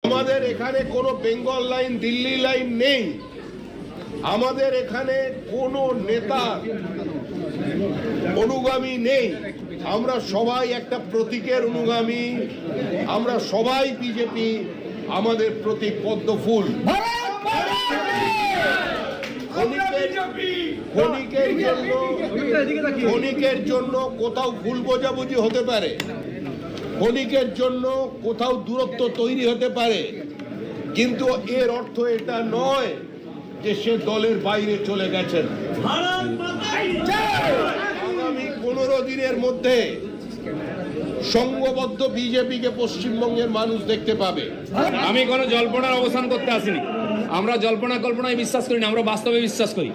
আমাদের এখানে কোনো বেঙ্গল লাইন দিল্লি লাইন নেই। আমাদের এখানে কোনো নেতা অনুগামী নেই। আমরা সবাই একটা প্রতীকের অনুগামী। আমরা সবাই বিজেপি। আমাদের প্রতীক পদ্ম ফুল। ক্ষণিকের জন্য কোথাও ভুল বোঝাবুঝি হতে পারে, ক্ষণিকের জন্য কোথাও দূরত্ব তৈরি হতে পারে, কিন্তু এর অর্থ এটা নয় যে সে দলের বাইরে চলে গেছেন। আগামী 15 দিনের মধ্যে সংঘবদ্ধ বিজেপিকে পশ্চিমবঙ্গের মানুষ দেখতে পাবে। আমি কোনো জল্পনার অবসান করতে আসিনি। আমরা জল্পনা কল্পনায় বিশ্বাস করি না, আমরা বাস্তবে বিশ্বাস করি।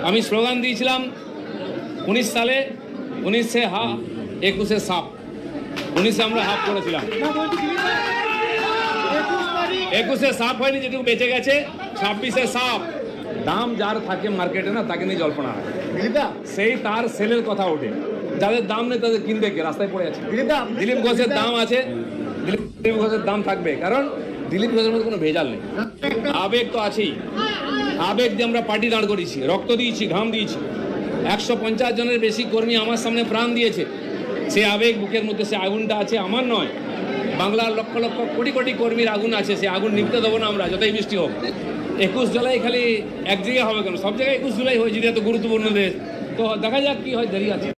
আমি স্লোগান দিয়েছিলাম 19 সালে 19 হা 21 সাপ। 19 আমরা হাফ করেছিলাম, 21 সাপ হয়নি, যেটুকু বেঁচে গেছে 26 সাপ। দাম যার থাকে মার্কেটে না, তাকে নিয়ে জল্পনা হয়, সেই তার সেলের কথা ওঠে। যাদের দাম নেই তাদের কিনবে কে? রাস্তায় পড়ে আছে। দিলীপ ঘোষের দাম আছে, দিলীপ ঘোষের দাম থাকবে, কারণ দিলীপ ঘোষের মধ্যে কোনো ভেজাল নেই। আবেগ তো আছেই, আবেগ দিয়ে আমরা পার্টি দাঁড় করিয়েছি, রক্ত দিয়েছি, ঘাম দিয়েছি। 150 জনের বেশি কর্মী আমার সামনে প্রাণ দিয়েছে। সে আবেগ বুকের মধ্যে, সে আগুনটা আছে, আমার নয়, বাংলার লক্ষ লক্ষ কোটি কোটি কর্মীর আগুন আছে। সে আগুন নিভতে দেবো না আমরা, যতই বৃষ্টি হোক। 21 জুলাই খালি এক জায়গায় হবে কেন? সব জায়গায় 21 জুলাই হয়েছে, এত গুরুত্বপূর্ণ দেশ। তো দেখা যাক কি হয়, দেরি আছে।